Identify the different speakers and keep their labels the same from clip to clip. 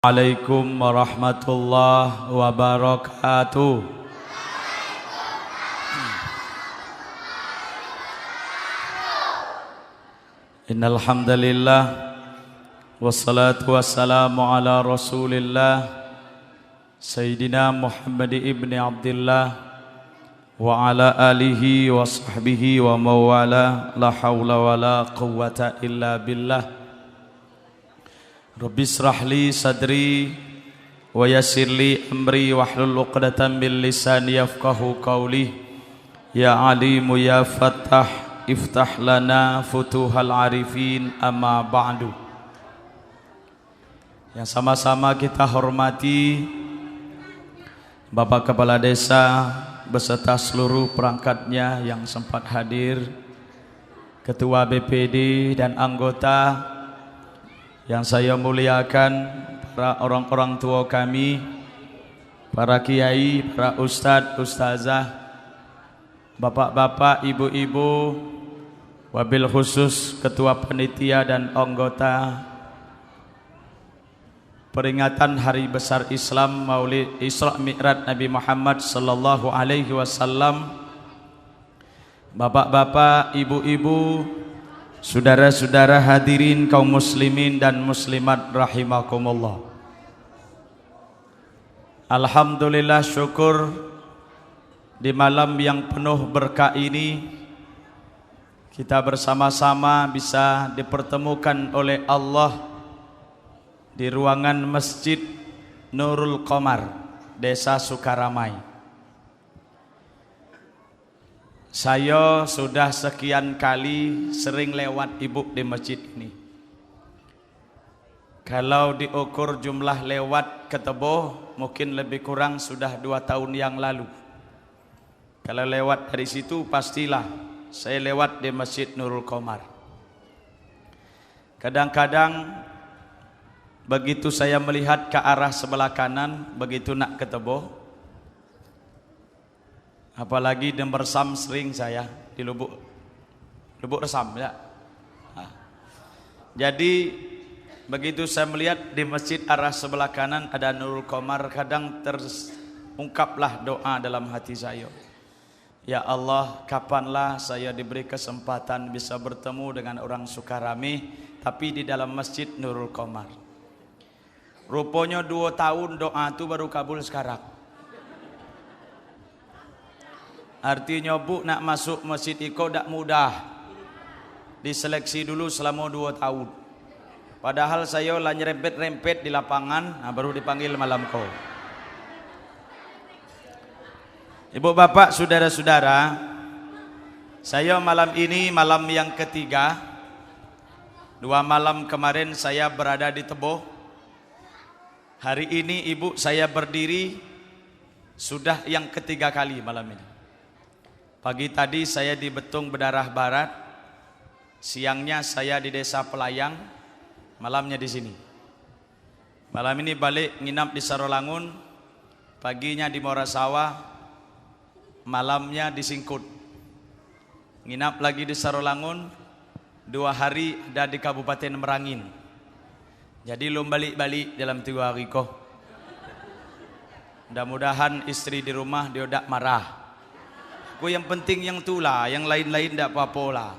Speaker 1: Assalamualaikum warahmatullahi wabarakatuh. Innal hamdalillah wassalatu wassalamu ala Rasulillah Sayyidina Muhammad ibn Abdullah wa ala alihi wa sahbihi wa mawala la hawla wa la quwwata illa billah. Rabbi israh li sadri wa yassir li amri wahlul 'uqdatam min lisani yafqahu qawli. Ya alimu ya fattah iftah lana futuhal arifin amma ba'du. Yang sama-sama kita hormati Bapak Kepala Desa beserta seluruh perangkatnya yang sempat hadir, Ketua BPD dan anggota yang saya muliakan, para orang-orang tua kami, para kiai, para ustadz, ustazah, bapak-bapak, ibu-ibu, wabil khusus ketua panitia dan anggota peringatan Hari Besar Islam Maulid Isra Mi'raj Nabi Muhammad sallallahu alaihi wasallam, bapak-bapak, ibu-ibu, saudara-saudara hadirin kaum muslimin dan muslimat rahimakumullah. Alhamdulillah, syukur di malam yang penuh berkah ini kita bersama-sama bisa dipertemukan oleh Allah di ruangan Masjid Nurul Qamar, Desa Sukaramai. Saya sudah sekian kali sering lewat ibu di masjid ini. Kalau diukur jumlah lewat ke Tebo, mungkin lebih kurang sudah 2 tahun yang lalu. Kalau lewat dari situ pastilah saya lewat di Masjid Nurul Qamar. Kadang-kadang begitu saya melihat ke arah sebelah kanan, begitu nak ke Tebo, apalagi di Resam, sering saya di Lubuk Resam ya. Nah, jadi begitu saya melihat di masjid arah sebelah kanan ada Nurul Qamar, kadang terungkaplah doa dalam hati saya. Ya Allah, kapanlah saya diberi kesempatan bisa bertemu dengan orang Sukarame, tapi di dalam masjid Nurul Qamar. Rupanya 2 tahun doa itu baru kabul sekarang. Artinya bu, nak masuk masjid Iko tak mudah. Diseleksi dulu selama 2 tahun. Padahal saya lah nyerempet-rempet di lapangan, baru dipanggil malam kau. Ibu bapak, saudara-saudara, saya malam ini malam yang ketiga. 2 malam kemarin saya berada di Tebo. Hari ini ibu saya berdiri sudah yang ketiga kali malam ini. Pagi tadi saya di Betung Bedarah Barat, siangnya saya di Desa Pelayang, malamnya di sini. Malam ini balik nginap di Sarolangun, paginya di Morasawa, malamnya di Singkut. Nginap lagi di Sarolangun, 2 hari ada di Kabupaten Merangin. Jadi belum balik-balik dalam 3 hari kok. Mudah-mudahan istri di rumah dia tidak marah. Aku yang penting yang itulah, yang lain-lain tidak apa-apa lah.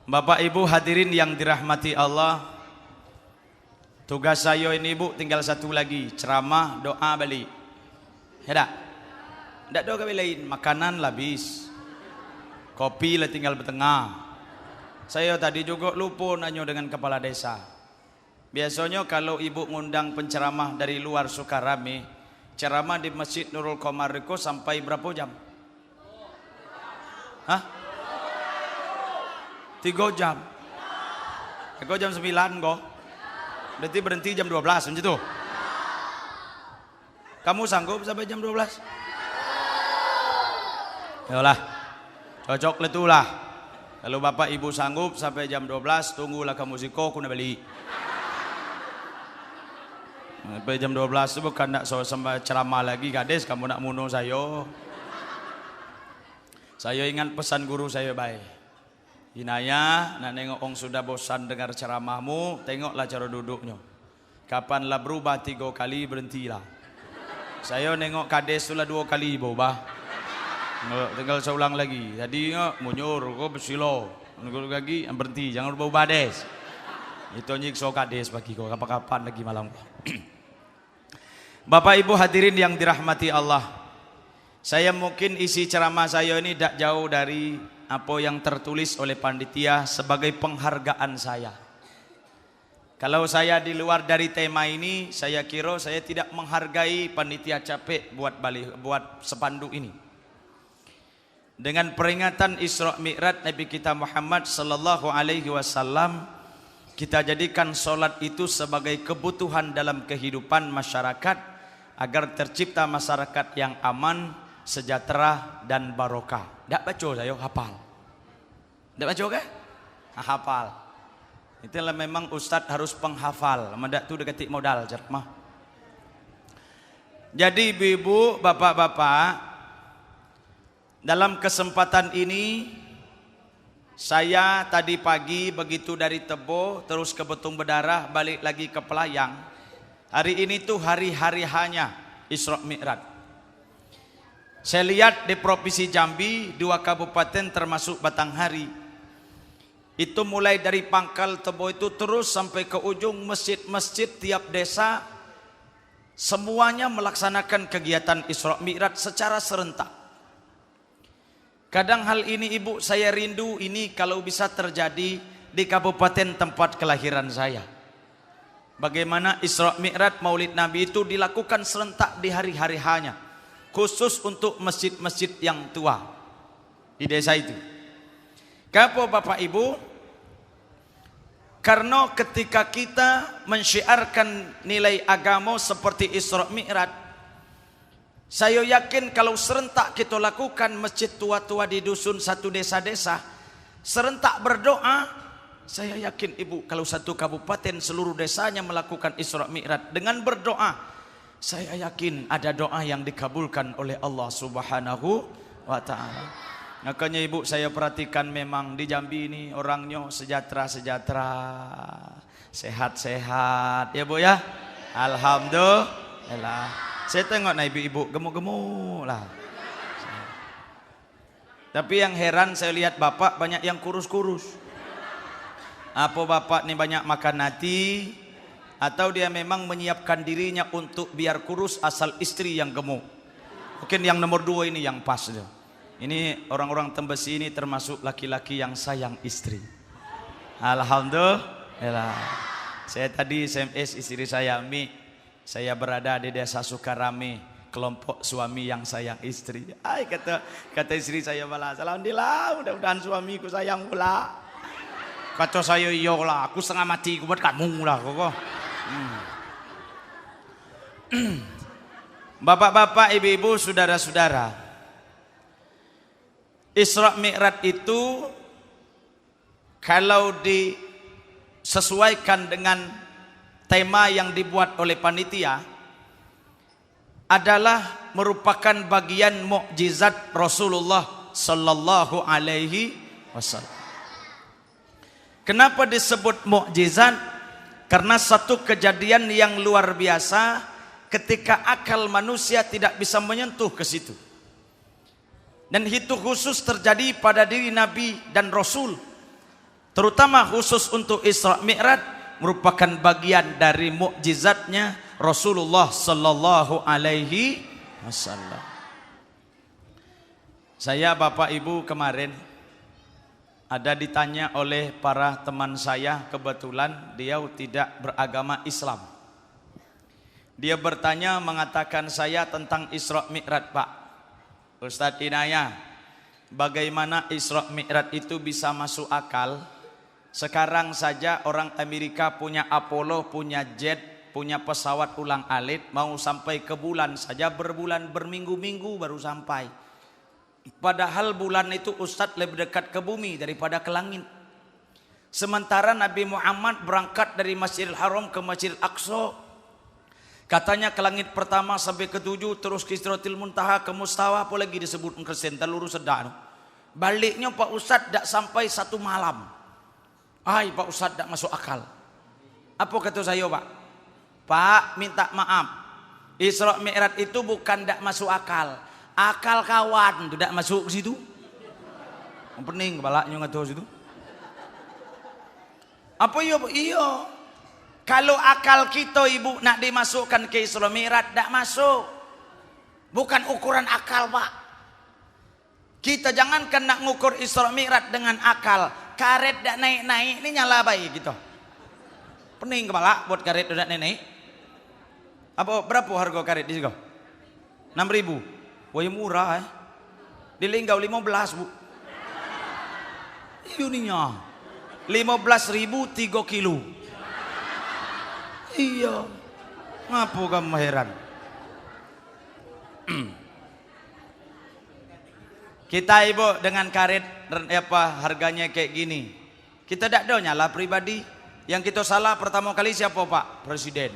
Speaker 1: Bapak Ibu hadirin yang dirahmati Allah, tugas saya ini Bu tinggal 1 lagi, ceramah, doa balik. Ya tak? Tidak doa kami lain, makanan habis, kopi lah tinggal bertengah. Saya tadi juga lupa nanya dengan kepala desa. Biasanya kalau ibu ngundang penceramah dari luar Sukarame, ceramah di Masjid Nurul Qamar itu sampai berapa jam? Hah? 3 jam. 3 jam 9 kok. Berarti berhenti jam 12 macam itu. Kamu sanggup sampai jam 12? Yalah. Cocok letulah. Kalau bapak ibu sanggup sampai jam 12, tunggulah kamu siko aku nak balik. Sampai jam 12 itu bukan nak sampai ceramah lagi, kades kamu nak muno saya. Saya ingat pesan guru saya baik. Inaya, nak nengok orang sudah bosan dengar ceramahmu, tengoklah cara duduknya. Kapanlah berubah 3 kali, berhentilah. Saya nengok kades itulah 2 kali berubah. Tinggal seulang lagi. Tadi munyur, kok bersilo. Nengok lagi, berhenti, jangan berubah des. Itu nyiksa kades bagi kau, kapan-kapan lagi malam. Bapak Ibu hadirin yang dirahmati Allah. Saya mungkin isi ceramah saya ini tidak jauh dari apa yang tertulis oleh panitia sebagai penghargaan saya. Kalau saya di luar dari tema ini, saya kira saya tidak menghargai panitia capek buat spanduk ini. Dengan peringatan Isra Mi'raj Nabi kita Muhammad sallallahu alaihi wasallam, kita jadikan solat itu sebagai kebutuhan dalam kehidupan masyarakat agar tercipta masyarakat yang aman, sejahtera dan barokah. Tak baca saya hafal. Tak baca ke? Hafal. Itulah memang ustaz harus penghafal. Mendak tu deketik modal ceramah. Jadi ibu-ibu, bapak-bapak, dalam kesempatan ini saya tadi pagi begitu dari Tebo terus ke Betung Bedarah balik lagi ke Pelayang. Hari ini tuh hari-hari hanya Isra Mi'raj. Saya lihat di Provinsi Jambi 2 kabupaten termasuk Batanghari. Itu mulai dari pangkal Tebo itu terus sampai ke ujung masjid-masjid tiap desa. Semuanya melaksanakan kegiatan Isra Mi'raj secara serentak. Kadang hal ini ibu saya rindu ini kalau bisa terjadi di kabupaten tempat kelahiran saya. Bagaimana Isra Mi'raj Maulid Nabi itu dilakukan serentak di hari-hari hanya. Khusus untuk masjid-masjid yang tua di desa itu. Kenapa Bapak Ibu? Karena ketika kita mensyiarkan nilai agama seperti Isra Mi'raj, saya yakin kalau serentak kita lakukan masjid tua-tua di dusun satu desa-desa, serentak berdoa, saya yakin ibu kalau satu kabupaten seluruh desanya melakukan Isra Mi'raj dengan berdoa, saya yakin ada doa yang dikabulkan oleh Allah Subhanahu wa ta'ala. Makanya ibu saya perhatikan memang di Jambi ini orangnya sejahtera-sejahtera, sehat-sehat. Ya bu ya? Alhamdulillah. Saya tengok nah ibu-ibu gemuk-gemuk lah. Tapi yang heran saya lihat bapak banyak yang kurus-kurus. Apa bapak nih banyak makan nasi? Atau dia memang menyiapkan dirinya untuk biar kurus asal istri yang gemuk. Mungkin yang nomor 2 ini yang pas. Ini orang-orang Tembesi ini termasuk laki-laki yang sayang istri. Alhamdulillah. Saya tadi SMS istri saya, Mi, saya berada di desa Sukarame, kelompok suami yang sayang istri. Ay, kata istri saya malah, alhamdulillah, mudah-mudahan suamiku sayang pula. Kata saya, iyalah, aku setengah mati buat kamu lah kok. Bapak-bapak, ibu-ibu, saudara-saudara, Isra Mi'raj itu kalau disesuaikan dengan tema yang dibuat oleh panitia adalah merupakan bagian mukjizat Rasulullah sallallahu alaihi wasallam. Kenapa disebut mukjizat? Karena satu kejadian yang luar biasa ketika akal manusia tidak bisa menyentuh ke situ. Dan itu khusus terjadi pada diri Nabi dan Rasul. Terutama khusus untuk Isra Mi'raj merupakan bagian dari mukjizatnya Rasulullah sallallahu alaihi wasallam. Saya Bapak Ibu kemarin ada ditanya oleh para teman saya, kebetulan dia tidak beragama Islam. Dia bertanya mengatakan saya tentang Isra Mi'raj, Pak. Ustadz Inaya, bagaimana Isra Mi'raj itu bisa masuk akal? Sekarang saja orang Amerika punya Apollo, punya jet, punya pesawat ulang-alik, mau sampai ke bulan saja berminggu-minggu baru sampai. Padahal bulan itu Ustadz lebih dekat ke bumi daripada ke langit. Sementara Nabi Muhammad berangkat dari Masjidil Haram ke Masjidil Aqsa, katanya ke langit pertama sampai ke 7, terus ke Sidratil Muntaha, ke Mustawa, apalagi disebut Kristen teluru sedak. Baliknya Pak Ustadz tidak sampai 1 malam. Ay Pak Ustadz tidak masuk akal. Apa kata saya Pak? Pak minta maaf. Isra Mi'raj itu bukan tidak masuk akal. Akal kawan itu tidak masuk ke situ. Pening kepalanya nggak tahu situ. Apa iya? Iya. Kalau akal kita ibu nak dimasukkan ke Isra Mi'raj tidak masuk. Bukan ukuran akal Pak. Kita jangankan nak ngukur Isra Mi'raj dengan akal. Karet tidak naik-naik ini nyala baik gitu. Pening kepala buat karet tidak naik-naik. Apa berapa harga karet di sini? 6.000. Wah murah Di Linggau 15 Bu. Ininya 15.000 3 kilo. Iya. Ngapa kamu heran? Kita ibu dengan karet apa harganya kayak gini. Kita tidak tahu nyala pribadi. Yang kita salah pertama kali siapa Pak? Presiden.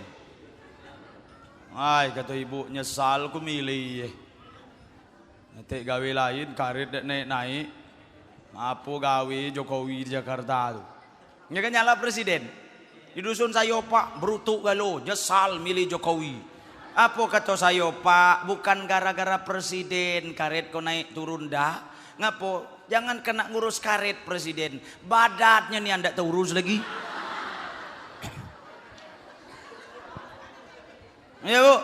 Speaker 1: Ay kata ibu nyesal ku milih. Nanti gawe lain karet naik-naik. Apa gawe Jokowi di Jakarta tuh. Ini kan nyala presiden. Di dusun saya Pak brutuk galo nyesal milih Jokowi. Apa kata saya Pak, bukan gara-gara presiden karet kau naik turun dah. Ngapo? Jangan kena ngurus karet presiden. Badatnya nih anda urus lagi. Ya Bu,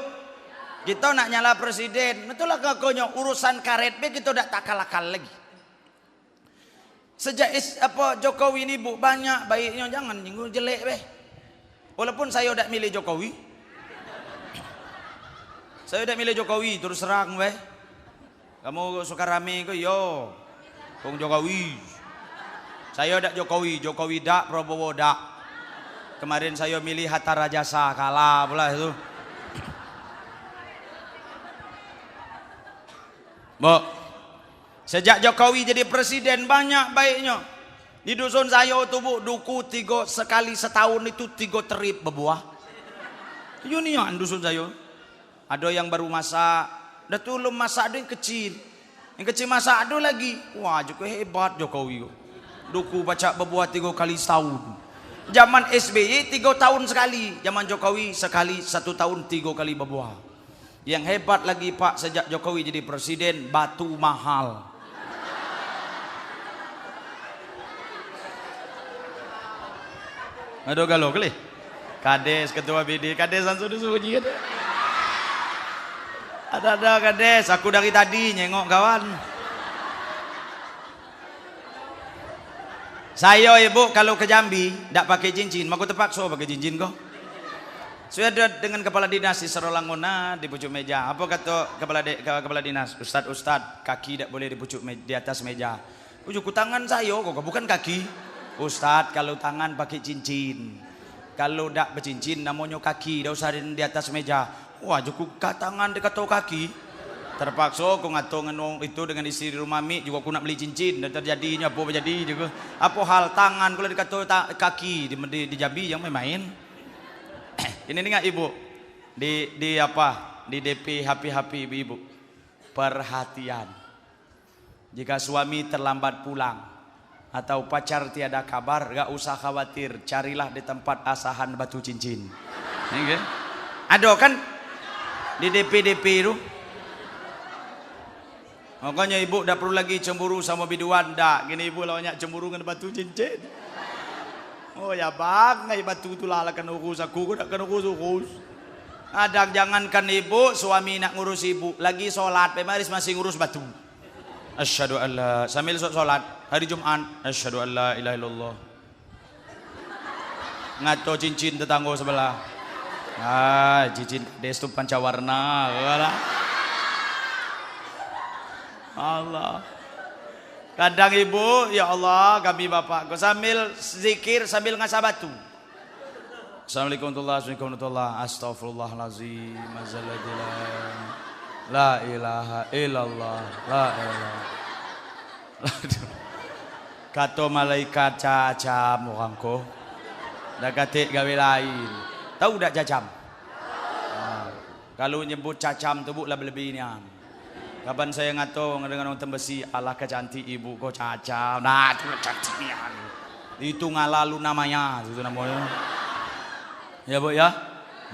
Speaker 1: kita nak nyala presiden. Itulah kakonya urusan karet be kita tidak takal-akal lagi. Sejak Jokowi ini Bu banyak baiknya, jangan nyinggung jelek be. Walaupun saya tidak milih Jokowi. Saya udah milih Jokowi terus serang weh. Kamu suka rame ke yo. Kong Jokowi. Saya udah Jokowi dak, Prabowo dak. Kemarin saya milih Hatta Rajasa kalah pula itu. Bu, sejak Jokowi jadi presiden banyak baiknya. Di dusun saya itu Bu, duku sekali setahun itu 3 terip berbuah. Union dusun saya. Ada yang baru masak, dah tulum masak ada yang kecil masak ada lagi. Wah juga hebat Jokowi. Duku baca berbuat 3 kali setahun. Zaman SBY 3 tahun sekali, zaman Jokowi sekali 1 tahun 3 kali berbuah. Yang hebat lagi Pak, sejak Jokowi jadi presiden batu mahal. Aduh galau kali. Kades ketua BD, kadesan sudah suji ada. Ada kades, aku dari tadi nyengok kawan. Saya ibu kalau ke Jambi tidak pakai cincin, mau terpaksa pakai cincin kok. Saya ada dengan kepala dinas di Sarolangona di pucuk meja. Apa kata kepala dinas? Ustad kaki tidak boleh di atas meja. Pucuk tangan saya kok bukan kaki. Ustad kalau tangan pakai cincin. Kalau tidak bercincin namanya kaki, tidak usah di atas meja. Wah, cukup tangan dekat kaki. Terpaksa aku ngatung itu dengan istri rumah mi juga aku nak beli cincin dan terjadinya apa jadi juga. Apa hal tangan kalau dekat kaki di Jambi yang main. Ini enggak Ibu? Di apa? Di DP HP Ibu. Perhatian. Jika suami terlambat pulang atau pacar tiada kabar, gak usah khawatir, carilah di tempat asahan batu cincin. Ini kan? Ada kan? Di DP itu. Makanya ibu tidak perlu lagi cemburu sama biduan dah. Gini ibu lawannya cemburu dengan batu cincin. Oh ya bang, ngai batu itu lah kan urus aku nak kan urus. Ada jangankan ibu, suami nak ngurus ibu, lagi sholat, pemaris masih ngurus batu. Asyhadu alla sambil sholat hari Jumat, asyhadu alla ilaha illallah. Ngaco cincin tetangga sebelah. Cincin destu pancawarna. Allah. Kadang ibu, ya Allah, kami bapak, sambil zikir sambil ngasah batu. Assalamualaikum warahmatullahi wabarakatuh. Astaghfirullahalazim. La ilaha illallah. La ilaha. Kata malaikat cacam orangko. Dah katik gawe lain. Tahu tak cacam? Kalau nyebut cacam tu bu lebih-lebihnya. Kapan saya ngato dengan orang Tembesi, alah kecantik ibu kau caca. Nah, itu cantik nih. Itu ngalalu namanya, itu namanya. Ya bu ya.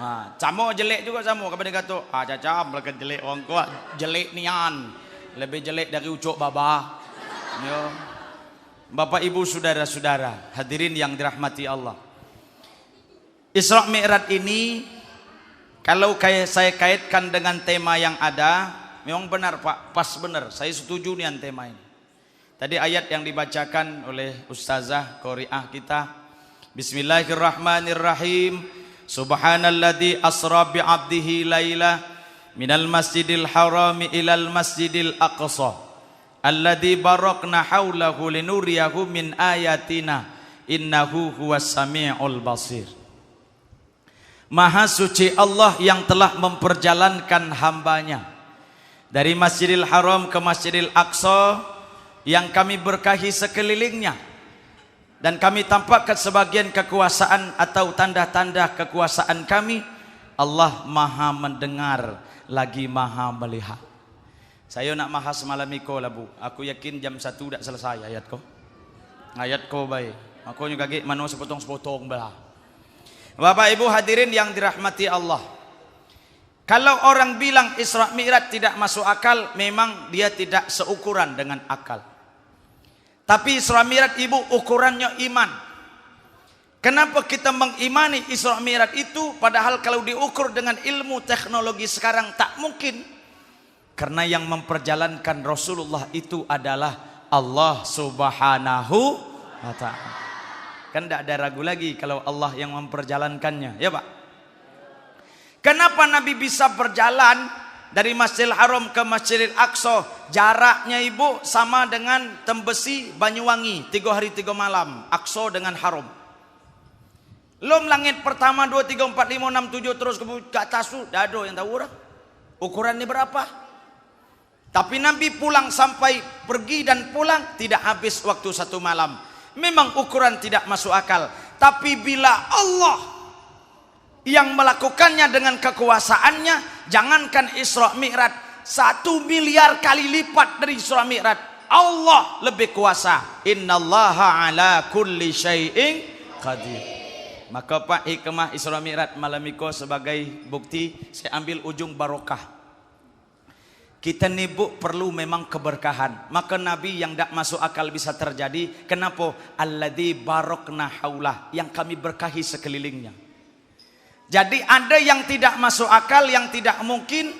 Speaker 1: Nah, camo jelek juga camo. Kapan dia kata, caca melakukan jelek orang kuat, jelek nian, lebih jelek dari ucok baba. Ya. Bapak ibu saudara-saudara, hadirin yang dirahmati Allah. Isra Mi'raj ini, kalau saya kaitkan dengan tema yang ada, memang benar Pak, pas benar. Saya setuju dengan tema ini. Tadi ayat yang dibacakan oleh Ustazah Qori'ah kita. Bismillahirrahmanirrahim. Subhanalladzi asra bi'abdihi laila minal masjidil harami ilal masjidil aqsa. Alladzi barakna haulahu linuriyahu min ayatina innahu huwas samiul basir. Maha suci Allah yang telah memperjalankan hambanya dari Masjidil Haram ke Masjidil Aqsa yang kami berkahi sekelilingnya, dan kami tampakkan sebagian kekuasaan atau tanda-tanda kekuasaan kami. Allah maha mendengar lagi maha melihat. Saya nak mahas malam iko lah bu. Aku yakin jam 1 dah selesai ayat ko. Ayat ko baik. Aku juga gak manu sepotong-sepotong belah. Bapak ibu hadirin yang dirahmati Allah. Kalau orang bilang Isra Mi'raj tidak masuk akal, memang dia tidak seukuran dengan akal. Tapi Isra Mi'raj ibu ukurannya iman. Kenapa kita mengimani Isra Mi'raj itu, padahal kalau diukur dengan ilmu teknologi sekarang tak mungkin. Karena yang memperjalankan Rasulullah itu adalah Allah Subhanahu wa ta'ala. Kan tidak ada ragu lagi kalau Allah yang memperjalankannya, ya Pak. Kenapa Nabi bisa berjalan dari Masjidil Haram ke Masjidil Aqsa? Jaraknya ibu sama dengan Tembesi Banyuwangi, 3 hari 3 malam. Aqsa dengan Haram. Lom langit pertama 2, 3, 4, 5, 6, 7 terus ke atas tu, dah ada yang tahu orang. Ukurannya berapa? Tapi Nabi pulang sampai pergi dan pulang tidak habis waktu 1 malam. Memang ukuran tidak masuk akal. Tapi bila Allah yang melakukannya dengan kekuasaannya, jangankan Isra Mi'raj, 1 miliar kali lipat dari Isra Mi'raj, Allah lebih kuasa. Innallaha ala kulli syai'in qadir. Maka Pak, hikmah Isra Mi'raj malam itu sebagai bukti, saya ambil ujung barokah. Kita ni bu perlu memang keberkahan. Maka Nabi yang tak masuk akal bisa terjadi. Kenapa? Alladzi barakna haulah, yang kami berkahi sekelilingnya. Jadi ada yang tidak masuk akal, yang tidak mungkin,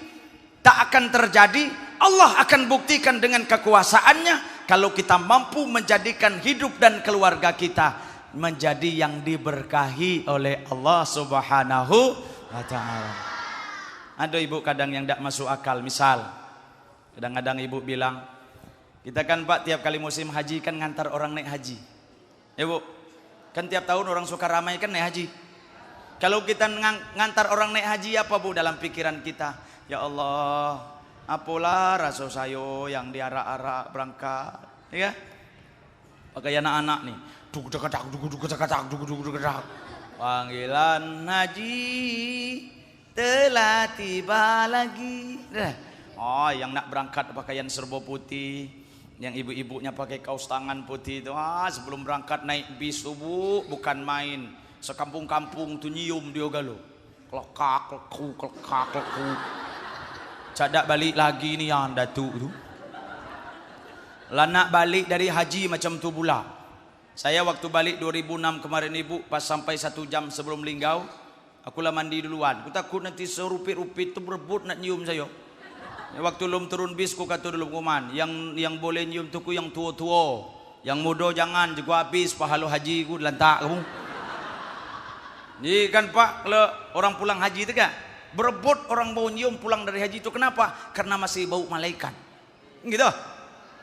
Speaker 1: tak akan terjadi. Allah akan buktikan dengan kekuasaannya kalau kita mampu menjadikan hidup dan keluarga kita menjadi yang diberkahi oleh Allah Subhanahu wa ta'ala. Ada ibu kadang yang tak masuk akal. Misal kadang-kadang ibu bilang, kita kan Pak tiap kali musim haji kan ngantar orang naik haji. Ya Bu, kan tiap tahun orang suka ramai kan naik haji. Kalau kita ngantar orang naik haji, apa Bu dalam pikiran kita? Ya Allah, apalah rasa sayo yang diarak-arak berangkat, ya? Pakai anak-anak nih, panggilan haji telah tiba lagi. Oh, yang nak berangkat pakaian serba putih, yang ibu-ibunya pakai kaos tangan putih itu, sebelum berangkat naik bis tuh Bu, bukan main. Sekampung-kampung tuh nyium dia galo. Klekak, kleku, klekak, kleku. Cadak balik lagi nih yang datuk tu. Lah nak balik dari haji macam tu pula. Saya waktu balik 2006 kemarin ibu, pas sampai 1 jam sebelum linggau, aku lah mandi duluan. Aku takut nanti serupit-rupit tu berebut nak nyium saya. Waktu lum turun bis ku kata dulu kuman, yang boleh nyium tuku yang tua-tua, yang muda jangan, juga habis pahala haji ku lantak kamu. Jadi kan Pak, kalau orang pulang haji itu kan berebut orang bau nyium pulang dari haji itu, kenapa? Karena masih bau malaikat. Gitu.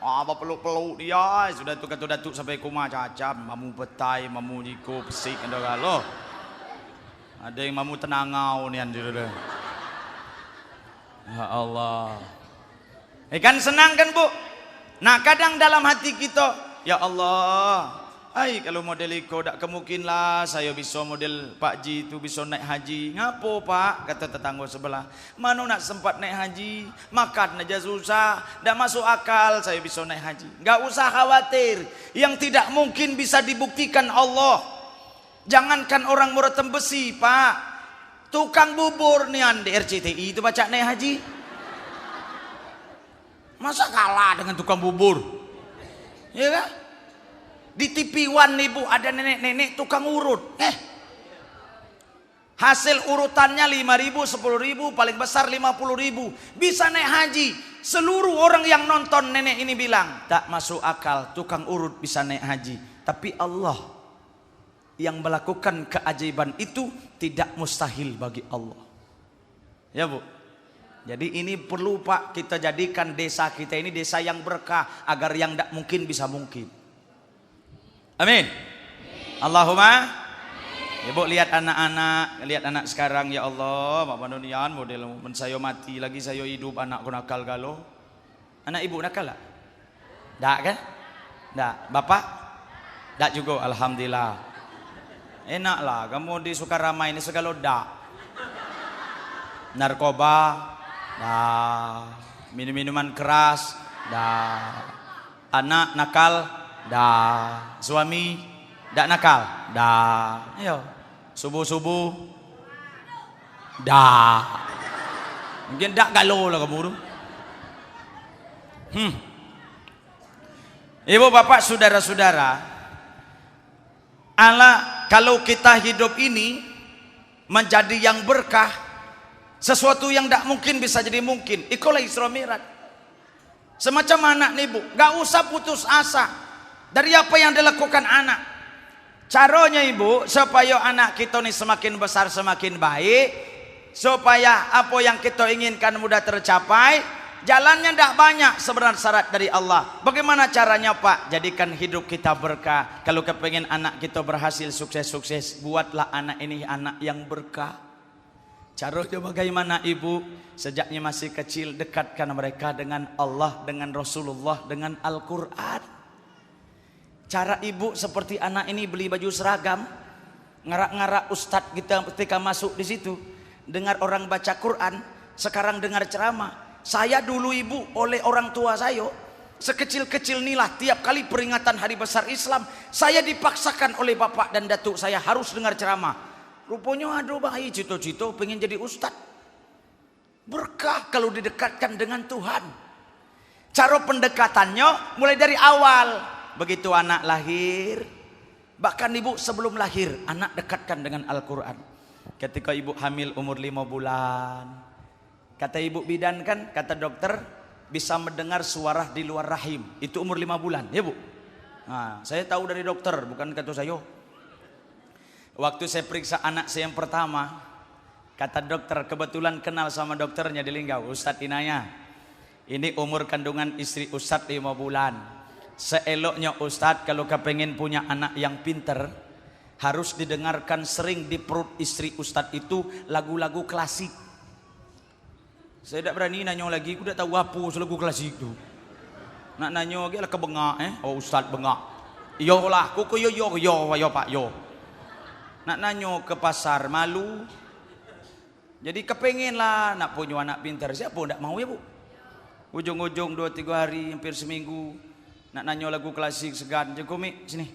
Speaker 1: Apa peluk-peluk dia, sudah tu kata datuk sampai kuma cacam, mamu petai, mamu jiko pesik anda galo. Ada yang mamu tenangau ni anda. Ya Allah. Kan senang kan Bu? Nah kadang dalam hati kita, ya Allah, Ai kalau model iko dak kemungkin lah saya bisa model Pak Ji itu bisa naik haji. Ngapo Pak? Kata tetangga sebelah. Mana nak sempat naik haji? Makan aja susah. Dak masuk akal saya bisa naik haji. Enggak usah khawatir. Yang tidak mungkin bisa dibuktikan Allah. Jangankan orang Murattem Besi Pak. Tukang bubur nih di RCTI itu baca naik haji. Masa kalah dengan tukang bubur? Ya kan? Di TV One nih Bu ada nenek-nenek tukang urut. Hasil urutannya 5.000, 10.000, paling besar 50.000. Bisa naik haji. Seluruh orang yang nonton nenek ini bilang, tak masuk akal tukang urut bisa naik haji. Tapi Allah yang melakukan keajaiban itu tidak mustahil bagi Allah. Ya Bu. Jadi ini perlu Pak kita jadikan desa kita ini desa yang berkah agar yang tidak mungkin bisa mungkin. Amin. Allahumma. Ibu lihat anak-anak, lihat anak sekarang ya Allah, Pak Bandunian model saya mati lagi saya hidup anakku nakal galau. Anak ibu nakal tak? Tak kan? Tak. Bapak? Tak juga alhamdulillah. Enak lah kamu di Sukaramai ini segala dak. Narkoba, dah. Minum-minuman keras, dah. Anak nakal, dah. Suami dak nakal, dah. Ayo. Subuh-subuh dah. Mungkin dak galau lah kamu tu. Ibu bapak saudara-saudara, kalau kita hidup ini menjadi yang berkah, sesuatu yang tak mungkin bisa jadi mungkin. Ikulah Isra Mi'raj. Semacam anak nih Bu, gak usah putus asa dari apa yang dilakukan anak. Caranya Ibu supaya anak kita nih semakin besar semakin baik, supaya apa yang kita inginkan mudah tercapai. Jalannya tidak banyak sebenarnya syarat dari Allah. Bagaimana caranya Pak? Jadikan hidup kita berkah. Kalau kepengen anak kita berhasil sukses-sukses, buatlah anak ini anak yang berkah. Caranya bagaimana Ibu? Sejaknya masih kecil dekatkan mereka dengan Allah, dengan Rasulullah, dengan Al-Quran. Cara Ibu seperti anak ini beli baju seragam, ngarak-ngarak ustadz kita ketika masuk di situ, dengar orang baca Quran, sekarang dengar ceramah. Saya dulu Ibu oleh orang tua saya sekecil-kecil inilah tiap kali peringatan hari besar Islam saya dipaksakan oleh bapak dan datuk saya harus dengar ceramah. Rupanya aduh bayi cito-cito pengen jadi ustadz. Berkah kalau didekatkan dengan Tuhan. Cara pendekatannya mulai dari awal. Begitu anak lahir, bahkan Ibu sebelum lahir anak dekatkan dengan Al-Quran. Ketika Ibu hamil umur 5 bulan, kata Ibu bidan kan, kata dokter bisa mendengar suara di luar rahim. Itu umur 5 bulan ya Bu. Nah, saya tahu dari dokter bukan kata saya. Waktu saya periksa anak saya yang pertama, kata dokter, kebetulan kenal sama dokternya di Linggau, Ustadz Inaya. Ini umur kandungan istri Ustadz 5 bulan. Seeloknya Ustadz kalau kepengen punya anak yang pinter, harus didengarkan sering di perut istri Ustadz itu lagu-lagu klasik. Saya tidak berani nanya lagi, aku tidak tahu apa lagu klasik itu. Nak nanya lagi lah ke bengak oh Ustadz bengak. Yo lah, kuku yo Pak yo. Nak nanya ke pasar malu. Jadi kepengen lah nak punya anak pintar. Siapa tidak mau ya Bu? Ujung-ujung 2-3 hari hampir seminggu nak nanya lagu klasik segan. Jengkumi sini.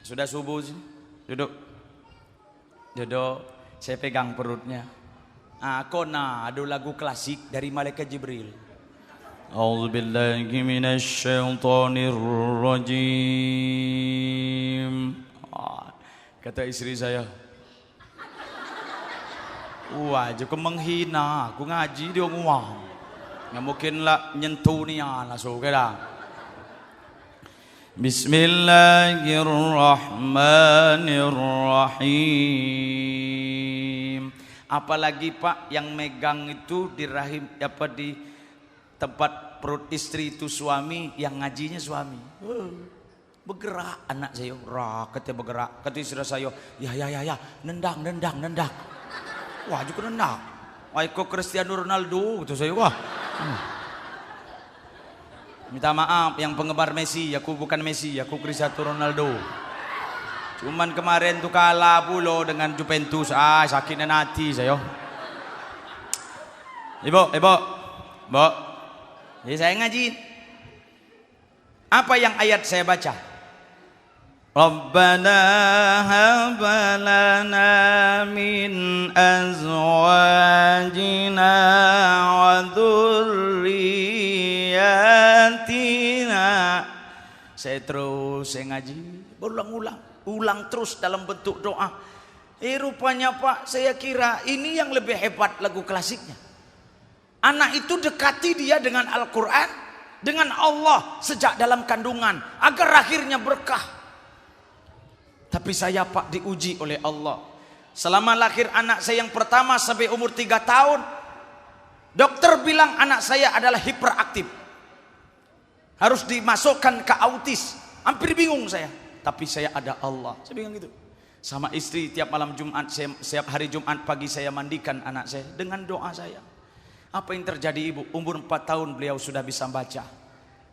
Speaker 1: Sudah subuh sini. Duduk. Saya pegang perutnya. Kona ada lagu klasik dari malaikat Jibril. A'udzubillahi minasyaitonir rajim. Kata istri saya, wah juga menghina, aku ngaji dia nguang. Nggak mungkin lah nyentuh nih langsung kira. Bismillahirrahmanirrahim. Apalagi Pak yang megang itu di rahim apa di tempat perut istri itu suami, yang ngajinya suami. Bergerak anak saya, katanya bergerak. Kata istri saya, ya, nendang. Wah juga nendang. Wah kok Cristiano Ronaldo gitu saya wah. Minta maaf yang penggemar Messi, aku bukan Messi, aku Cristiano Ronaldo. Cuman kemarin tuh kalah pula dengan Juventus. Sakitnya hati saya. Ibu. Jadi saya ngaji. Apa yang ayat saya baca? Rabbana hab lana min azwajina wa dzurriyyatina. Saya ngaji, ulang terus dalam bentuk doa. Rupanya Pak, saya kira ini yang lebih hebat lagu klasiknya. Anak itu dekati dia dengan Al-Quran, dengan Allah sejak dalam kandungan, agar akhirnya berkah. Tapi saya Pak diuji oleh Allah. Selama lahir anak saya yang pertama sampai umur 3 tahun, dokter bilang anak saya adalah hiperaktif, harus dimasukkan ke autis. Hampir bingung saya. Tapi saya ada Allah. Saya bingung gitu. Sama istri tiap malam Jumat, setiap hari Jumat pagi saya mandikan anak saya dengan doa saya. Apa yang terjadi ibu? Umur 4 tahun beliau sudah bisa baca.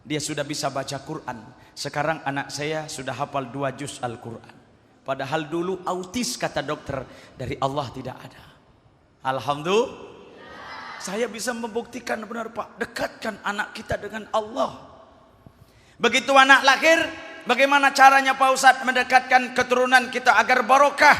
Speaker 1: Dia sudah bisa baca Quran. Sekarang anak saya sudah hafal 2 juz Al-Quran. Padahal dulu autis kata dokter, dari Allah tidak ada. Alhamdulillah. Saya bisa membuktikan benar Pak. Dekatkan anak kita dengan Allah. Begitu anak lahir, bagaimana caranya Pak Ustadz mendekatkan keturunan kita agar barokah?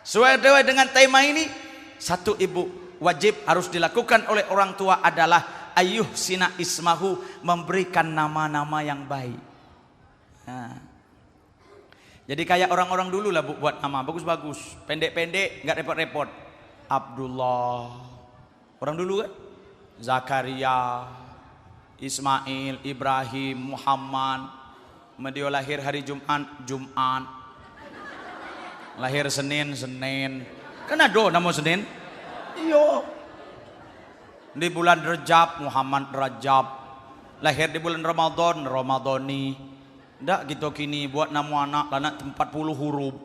Speaker 1: Sesuai dengan tema ini, satu ibu wajib harus dilakukan oleh orang tua adalah ayuh sina ismahu, memberikan nama-nama yang baik. Nah. Jadi kayak orang-orang dulu lah buat nama bagus-bagus, pendek-pendek, nggak repot-repot. Abdullah, orang dulu kan, Zakaria, Ismail, Ibrahim, Muhammad. Dia lahir hari Jumat, lahir Senin. Kan ada nama Senin? Iya. Di bulan Rajab, Muhammad Rajab. Lahir di bulan Ramadan, Ramadhani. Ndak gitu kini buat nama anak 40 huruf.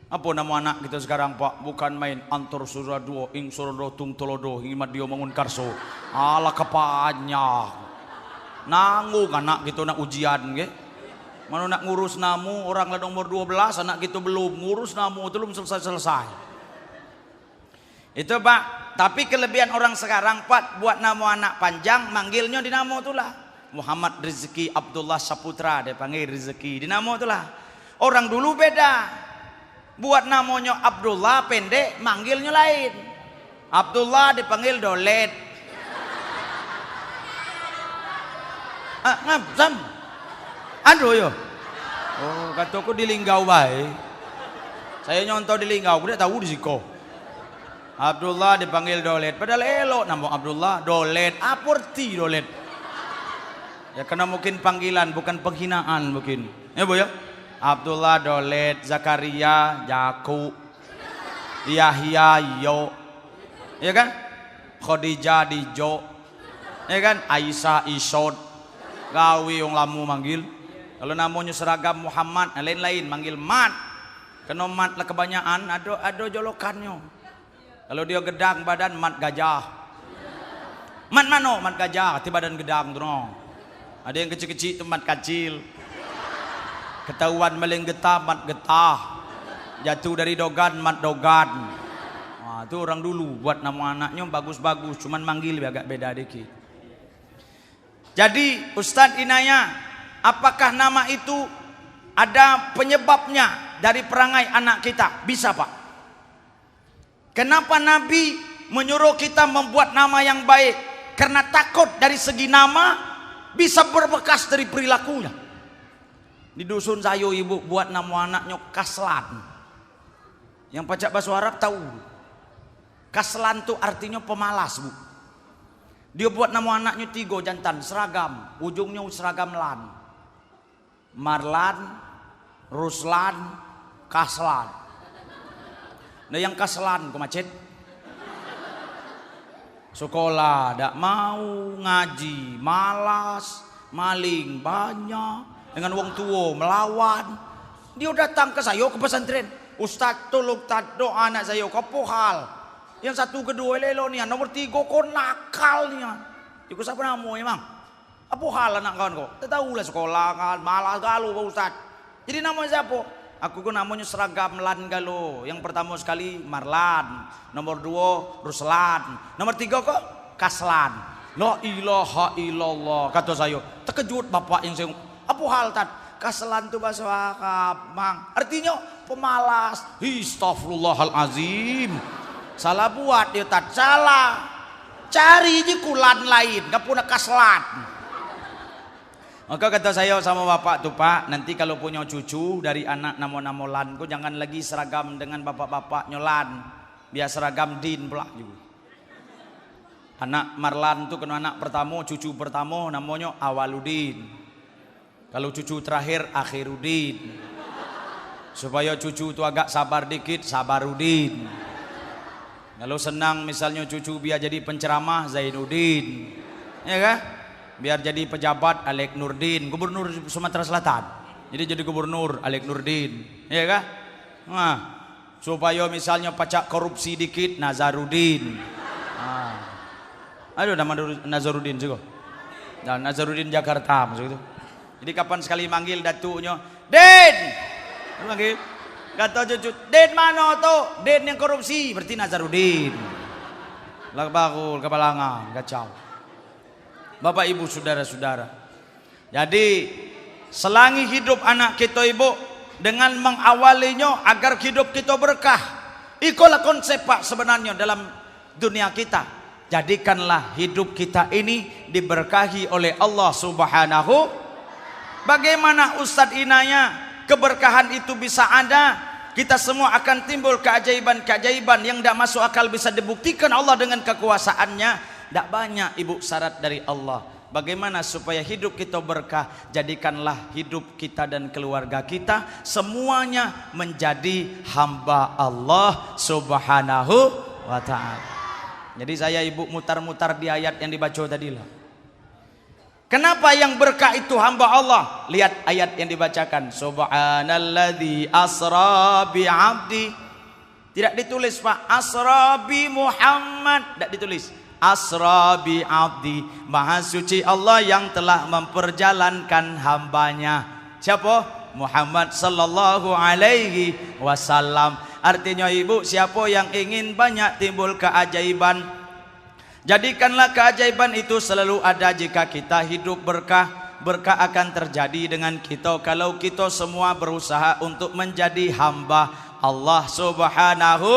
Speaker 1: Apa nama anak kita sekarang Pak? Bukan main antar surah 2 ing surah 2 tung tolodo himat dia mangun karso. Ala kepanjang. Nanggung anak gitu nak ujian ge. Mana nak ngurus namu orang lah nomor 12 anak gitu belum ngurus namu belum selesai. Itu Pak. Tapi kelebihan orang sekarang Pak buat nama anak panjang manggilnya di nama itulah. Muhammad Rizki Abdullah Saputra dia panggil Rizki di nama itulah. Orang dulu beda, buat namanya Abdullah pendek manggilnya lain. Abdullah dipanggil Dolet. Ngapsam aduh yo. Oh kataku di Linggau bae. Saya nyontoh di Linggau udah tahu di Siko. Abdullah dipanggil Dolet, padahal elok nama Abdullah. Dolet aporti Dolet. Ya karena mungkin panggilan bukan penghinaan mungkin. Ya Bu ya. Abdullah Dolet, Zakaria Yakub, Yahya Yo. Ya kan? Khadijah Dijo. Ya kan? Aisyah Isod. Gawi yang lamu manggil. Kalau namanya seragam Muhammad, lain-lain manggil Mat. Kena Mat lah kebanyakan, ada jolokannya. Kalau dia gedang badan Mat gajah. Mat mano? Mat gajah, ti badan gedang tu no. Ada yang kecil-kecil itu mat kecil. Ketahuan maling getah mat getah. Jatuh dari dogan mat dogan. Wah, itu orang dulu buat nama anaknya bagus-bagus, cuman manggil agak beda dikit. Jadi Ustadz Inaya, apakah nama itu ada penyebabnya dari perangai anak kita? Bisa Pak. Kenapa Nabi menyuruh kita membuat nama yang baik? Karena takut dari segi nama bisa berbekas dari perilakunya. Di dusun saya ibu buat nama anaknya Kaslan. Yang pacak bahasa Arab tahu. Kaslan itu artinya pemalas Bu. Dia buat nama anaknya 3 jantan seragam, ujungnya seragam lan. Marlan, Ruslan, Kaslan. Nah yang Kaslan kemacet. Sekolah tidak mau, ngaji malas, maling banyak, dengan wong tua melawan. Dia datang ke saya ke pesantren, Ustaz tolong doa anak saya kepohal. Yang 1 kedua lelo nih, nomor 3 kok nakal nih. Ikut siapa namu emang? Apa hal anak kawan kok? Tahu lah sekolah kan, malah galau Pak Ustaz. Jadi namanya siapa? Aku kan namanya seragam lan galo. Yang pertama sekali Marlan, nomor 2 Ruslan, nomor 3 kok Kaslan. La ilaha illallah. Kata saya, terkejut bapak yang saya. Apa hal Tad? Kaslan itu bahasa Arab, Mang. Artinya pemalas. Astagfirullahalazim. Salah buat dia Tad, salah. Cari aja kulan lain, gak punya Kaslan. Maka kata saya sama bapak tuh Pak, nanti kalau punya cucu dari anak namo-namo lan, kok jangan lagi seragam dengan bapak-bapak nyolan, biar seragam din pula juga. Anak Marlan tuh kena anak pertama, cucu pertama namanya Awaludin. Kalau cucu terakhir Akhiruddin. Supaya cucu tuh agak sabar dikit, Sabarudin. Kalau senang misalnya cucu biar jadi penceramah Zainuddin, ya kan? Biar jadi pejabat Alek Nurdin, gubernur Sumatera Selatan. Jadi jadi gubernur Alek Nurdin, ya kan? Nah, supaya misalnya pacak korupsi dikit Nazarudin. Aduh nama Nazarudin juga. Dan Nazarudin Jakarta maksud itu. Jadi kapan sekali manggil datunya, Den, manggil, kata cucu, Den mana tuh? Den yang korupsi, berarti Nazarudin. Lakbakul kepalangan, kacau. Bapak ibu saudara-saudara, jadi selangi hidup anak kita ibu dengan mengawalinya agar hidup kita berkah. Itulah konsep Pak sebenarnya dalam dunia kita. Jadikanlah hidup kita ini diberkahi oleh Allah Subhanahu. Bagaimana Ustadz Inaya keberkahan itu bisa ada? Kita semua akan timbul keajaiban-keajaiban yang tidak masuk akal bisa dibuktikan Allah dengan kekuasaannya. Tidak banyak ibu syarat dari Allah. Bagaimana supaya hidup kita berkah? Jadikanlah hidup kita dan keluarga kita semuanya menjadi hamba Allah Subhanahu wa ta'ala. Jadi saya ibu mutar-mutar di ayat yang dibaca tadi lah. Kenapa yang berkah itu hamba Allah? Lihat ayat yang dibacakan. Subhanalladzi asra bi 'abdi. Tidak ditulis Pak, asra bi Muhammad, tidak ditulis. Asra bi 'abdi, maha suci Allah yang telah memperjalankan hambanya. Siapa? Muhammad sallallahu alaihi wasallam. Artinya ibu, siapa yang ingin banyak timbul keajaiban, jadikanlah keajaiban itu selalu ada jika kita hidup berkah. Berkah akan terjadi dengan kita kalau kita semua berusaha untuk menjadi hamba Allah Subhanahu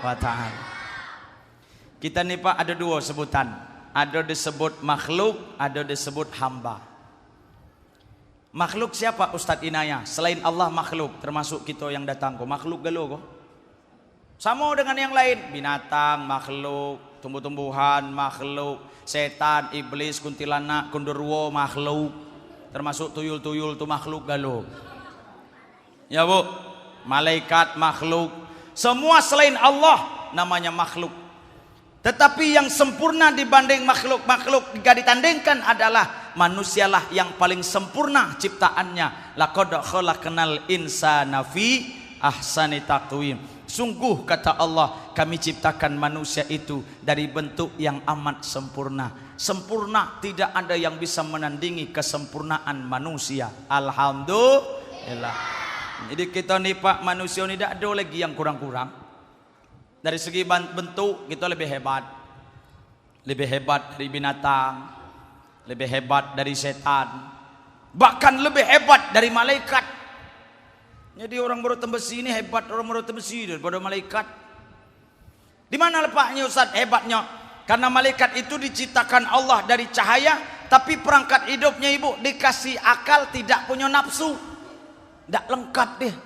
Speaker 1: wa ta'ala. Kita nih Pak ada dua sebutan. Ada disebut makhluk, ada disebut hamba. Makhluk siapa Ustadz Inaya? Selain Allah makhluk, termasuk kita yang datang kok. Makhluk galo kok. Sama dengan yang lain. Binatang, makhluk. Tumbuh-tumbuhan, makhluk. Setan, iblis, kuntilanak, kundurwo, makhluk. Termasuk tuyul-tuyul itu makhluk galo. Ya Bu, malaikat makhluk. Semua selain Allah namanya makhluk. Tetapi yang sempurna dibanding makhluk-makhluk jika ditandingkan adalah manusialah yang paling sempurna ciptaannya. Laqad khalaqnal insana fi ahsani taqwim. Sungguh kata Allah, kami ciptakan manusia itu dari bentuk yang amat sempurna. Sempurna, tidak ada yang bisa menandingi kesempurnaan manusia. Alhamdulillah. Jadi kita nih Pak, manusia ini tidak ada lagi yang kurang-kurang. Dari segi bentuk kita lebih hebat. Lebih hebat dari binatang, lebih hebat dari setan, bahkan lebih hebat dari malaikat. Jadi orang baru tembesi ini hebat, orang baru tembesi daripada malaikat. Di mana letaknya Ustaz hebatnya? Karena malaikat itu diciptakan Allah dari cahaya, tapi perangkat hidupnya ibu dikasih akal, tidak punya nafsu, tidak lengkap deh.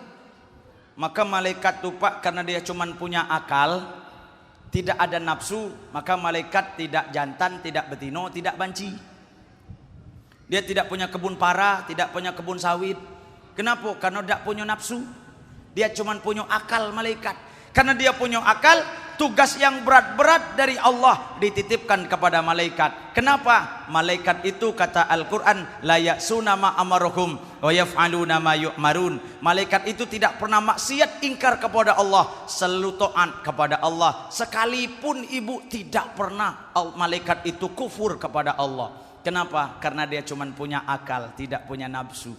Speaker 1: Maka malaikat tuh Pak, karena dia cuma punya akal, tidak ada nafsu, maka malaikat tidak jantan, tidak betino, tidak banci. Dia tidak punya kebun para, tidak punya kebun sawit. Kenapa? Karena tidak punya nafsu. Dia cuma punya akal malaikat. Karena dia punya akal, tugas yang berat-berat dari Allah dititipkan kepada malaikat. Kenapa? Malaikat itu kata Al-Quran, la ya'suna ma amaruhum wa yaf'aluna ma yu'marun. Malaikat itu tidak pernah maksiat, ingkar kepada Allah, selalu taat kepada Allah. Sekalipun ibu tidak pernah malaikat itu kufur kepada Allah. Kenapa? Karena dia cuma punya akal, tidak punya nafsu.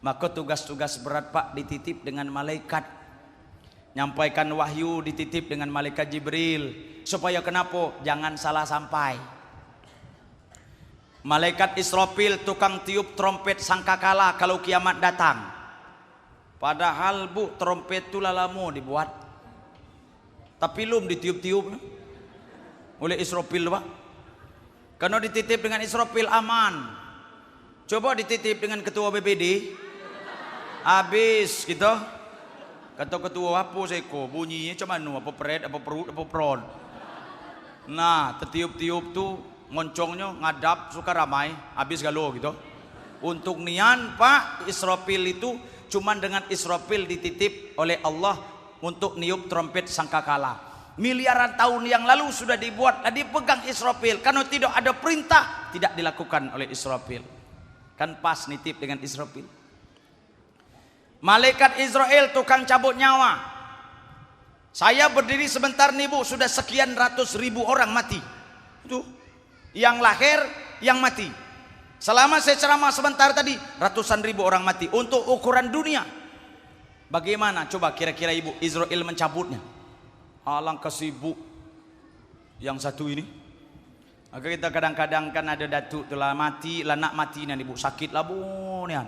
Speaker 1: Maka tugas-tugas berat Pak dititip dengan malaikat. Nyampaikan wahyu dititip dengan malaikat Jibril. Supaya kenapa? Jangan salah sampai. Malaikat Israfil tukang tiup trompet sangkakala kalau kiamat datang. Padahal bu, trompet itu lalamu dibuat. Tapi belum ditiup-tiup oleh Israfil Pak. Karena dititip dengan Israfil aman. Coba dititip dengan ketua BPD. Habis gitu. Kata ketua apa seko bunyinya cuman apa peret, apa perut, apa peron. Nah, tertiup-tiup tuh ngoncongnya ngadap suka ramai, habis galau gitu. Untuk nian Pak, Israfil itu cuman dengan Israfil dititip oleh Allah untuk niup trompet sangkakala. Miliaran tahun yang lalu sudah dibuat, dipegang Israfil. Karena tidak ada perintah, tidak dilakukan oleh Israfil. Kan pas nitip dengan Israfil. Malaikat Israel tukang cabut nyawa. Saya berdiri sebentar nih bu, sudah sekian ratus ribu orang mati. Itu yang lahir, yang mati. Selama saya ceramah sebentar tadi, ratusan ribu orang mati. Untuk ukuran dunia, bagaimana coba kira-kira ibu Israel mencabutnya? Alangkah sibuk yang satu ini. Maka kita kadang-kadang kan ada datuk telah mati, lah nak mati nanti bu, sakit lah bu nian.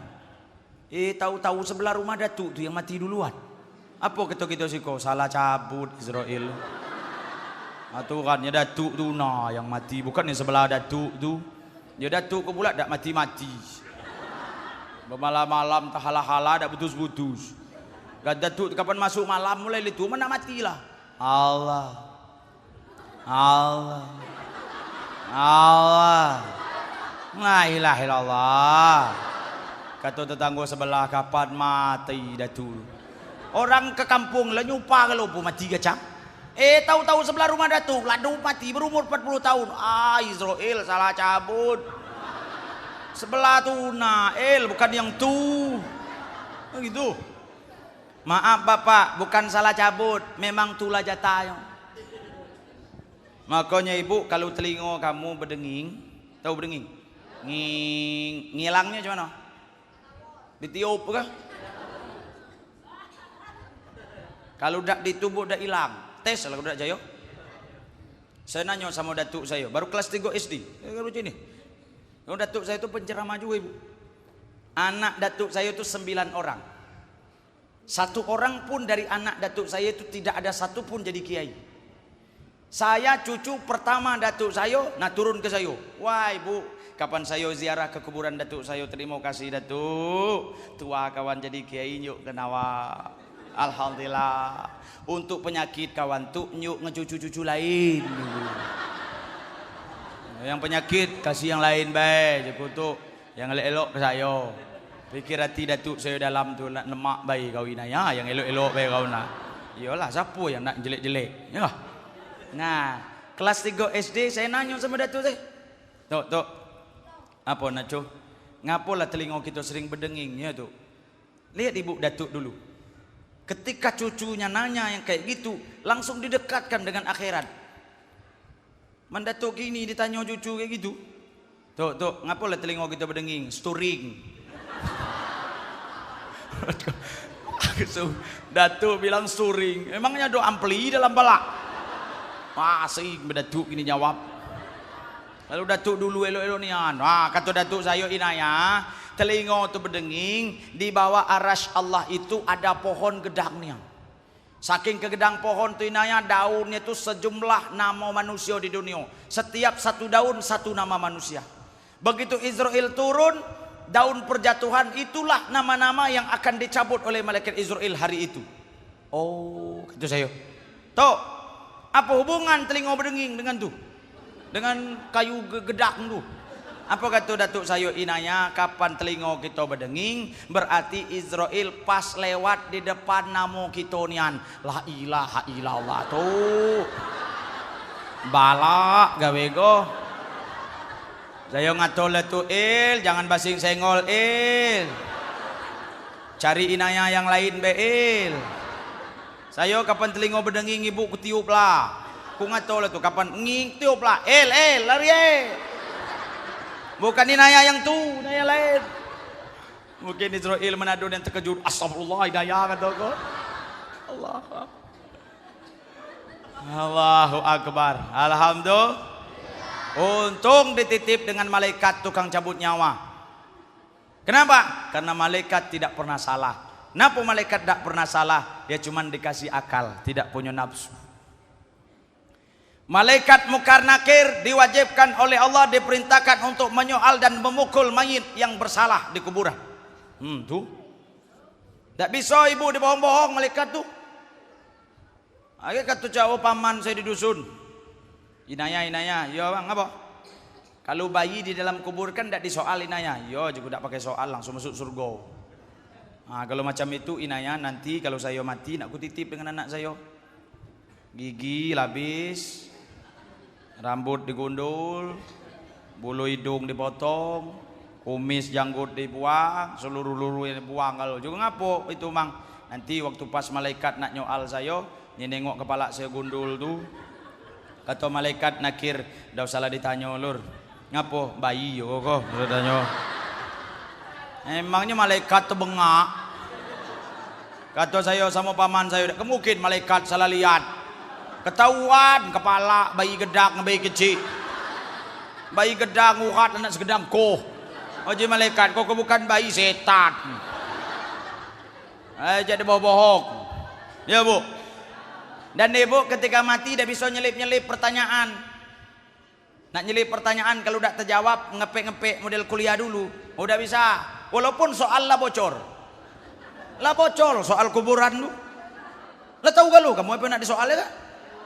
Speaker 1: Tahu-tahu sebelah rumah datuk tu yang mati duluan. Apa kita sih kok salah cabut Israel. Aturannya datuk tu nah yang mati, bukan yang sebelah datuk tu. Ya datuk kau pula tak mati-mati. Bermalam-malam tak hala-hala tak putus-putus. Datuk kapan masuk malam mulai itu mana matilah. Allah. Allah. Allah. La ilaha illallah. Kata tetangga sebelah kapan mati datuk. Orang ke kampung lah nyupa kalau pun mati kacang. Tahu-tahu sebelah rumah datuk ladu mati berumur 40 tahun. Israel salah cabut. Sebelah tu Nael bukan yang tu. Begitu. Maaf bapak, bukan salah cabut, memang tulah jatah. Makanya ibu kalau telinga kamu berdenging, tahu berdenging? Ngilangnya macam mana? Ditiup kah? Kalau dak ditubuk dak hilang. Tes lah kalau dak jayo. Saya nanya sama datuk saya, baru kelas 3 SD. Lucu ini. Kalau datuk saya itu penceramah juga ibu. Anak datuk saya itu 9 orang. Satu orang pun dari anak datuk saya itu tidak ada satu pun jadi kiai. Saya cucu pertama datuk saya, nah turun ke saya. Wah ibu, kapan saya ziarah ke kuburan datuk saya, terima kasih datuk. Tua kawan jadi kiai nyuk kenawa. Alhamdulillah. Untuk penyakit kawan tuh nyuk ngecucu-cucu lain. Yang penyakit kasih yang lain baik, jekutuk yang elok-elok ke saya. Pikir hati datuk saya dalam tu nak lemak bayi kau ina ya, yang elok-elok bayi kau nak. Iyalah siapa yang nak jelek-jelek? Ya. Nah, kelas 3 SD saya nanya sama datuk saya. Tok. Apa nak cu? Ngapalah telinga kita sering berdenging ya tu. Lihat ibu datuk dulu. Ketika cucunya nanya yang kayak gitu, langsung didekatkan dengan akhirat. Mendatuk gini ditanya cucu kayak gitu. Tok, ngapalah telinga kita berdenging? Sturing. Datuk bilang sturing. Emangnya do ampli dalam balak? Masih datuk ini jawab. Lalu datuk dulu elok-elok nian. Kata datuk saya inaya, telinga tu berdenging, di bawah arasy Allah itu ada pohon gedang nian. Saking kegedang pohon tu inaya, daunnya tu sejumlah nama manusia di dunia. Setiap satu daun satu nama manusia. Begitu Israel turun, daun perjatuhan itulah nama-nama yang akan dicabut oleh malaikat Israel hari itu. Oh, itu saya. Tok, apa hubungan telinga berdenging dengan tu? Dengan kayu gedang tu? Apa kata datuk saya inanya, kapan telinga kita berdenging, berarti Israel pas lewat di depan nama kita nian. La ilaha illallah tu. Balak gawe go. Saya ngatol tu jangan basing senggol cari inaya yang lain beil. Saya kapan telinga berdenging ibu kutiup lah. Ku ngatol tu kapan nging tiup lah lari Bukan inayah yang tuh, inayah lain. Mungkin Israel Manado yang terkejut. Astagfirullah, inayah kata aku. Allah. Allahu Akbar. Alhamdulillah. Untung dititip dengan malaikat tukang cabut nyawa. Kenapa? Karena malaikat tidak pernah salah. Kenapa malaikat tidak pernah salah? Dia cuma dikasih akal, tidak punya nafsu. Malaikat Munkar Nakir diwajibkan oleh Allah, diperintahkan untuk menyoal dan memukul mayit yang bersalah di kuburan. Tuh. Tak bisa ibu dibohong-bohong malaikat tuh. Akhirnya kata jauh paman saya di dusun. Inayah, ya bang, apa? Kalau bayi di dalam kubur kan tidak disoal inayah. Ya juga tidak pakai soal, langsung masuk surga. Nah, kalau macam itu inayah, nanti kalau saya mati nak kutitip dengan anak saya. Gigi labis, rambut digundul, bulu hidung dipotong, kumis janggut dibuang, seluruh dibuang. Kalau juga ngapo itu mang. Nanti waktu pas malaikat nak nyoal saya, dia nengok kepala saya gundul tuh. Kata malaikat Nakir, dah salah ditanya lur. Ngapo bayi yo kok ditanya. Emangnya malaikat tuh bengak. Kata saya sama paman saya, mungkin malaikat salah lihat. Ketahuan kepala bayi gedak bayi kecil. Bayi gedang urat anak segedang koh. Oji malaikat kok bukan bayi setan. Jadi bohong. Ya bu. Dan ibu ketika mati dah bisa nyelip-nyelip pertanyaan. Nak nyelip pertanyaan kalau udah terjawab ngepek-ngepek model kuliah dulu. Udah bisa. Walaupun soal lah bocor. Lah bocor soal kuburan lu. Lah tahu gak lu kamu apa nak disoalnya kan?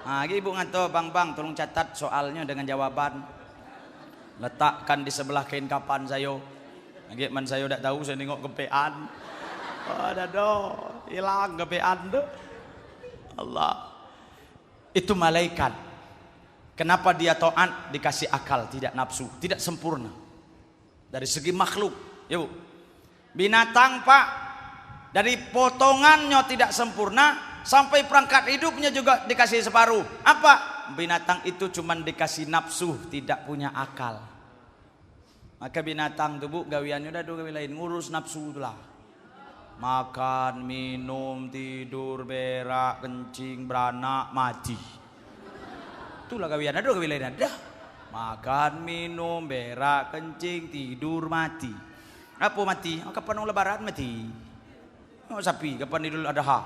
Speaker 1: Nah, ibu ngato bang tolong catat soalnya dengan jawaban. Letakkan di sebelah kain kapan saya. Lagi man saya udah tahu saya nengok kepean. Oh, ada hilang kepean tuh. Allah. Itu malaikat. Kenapa dia taat? Dikasih akal, tidak nafsu, tidak sempurna. Dari segi makhluk, ya bu. Binatang pak, dari potongannya tidak sempurna, sampai perangkat hidupnya juga dikasih separuh. Apa? Binatang itu cuma dikasih nafsu, tidak punya akal. Maka binatang tuh bu, gawiannya udah dua gawi lain, ngurus nafsu itulah. Makan, minum, tidur, berak, kencing, beranak, mati. Itulah gawian, ada gawi lain ada. Makan, minum, berak, kencing, tidur, mati. Apa mati? Oh, kapan lebaran mati? Oh, sapi, kapan Idul Adha?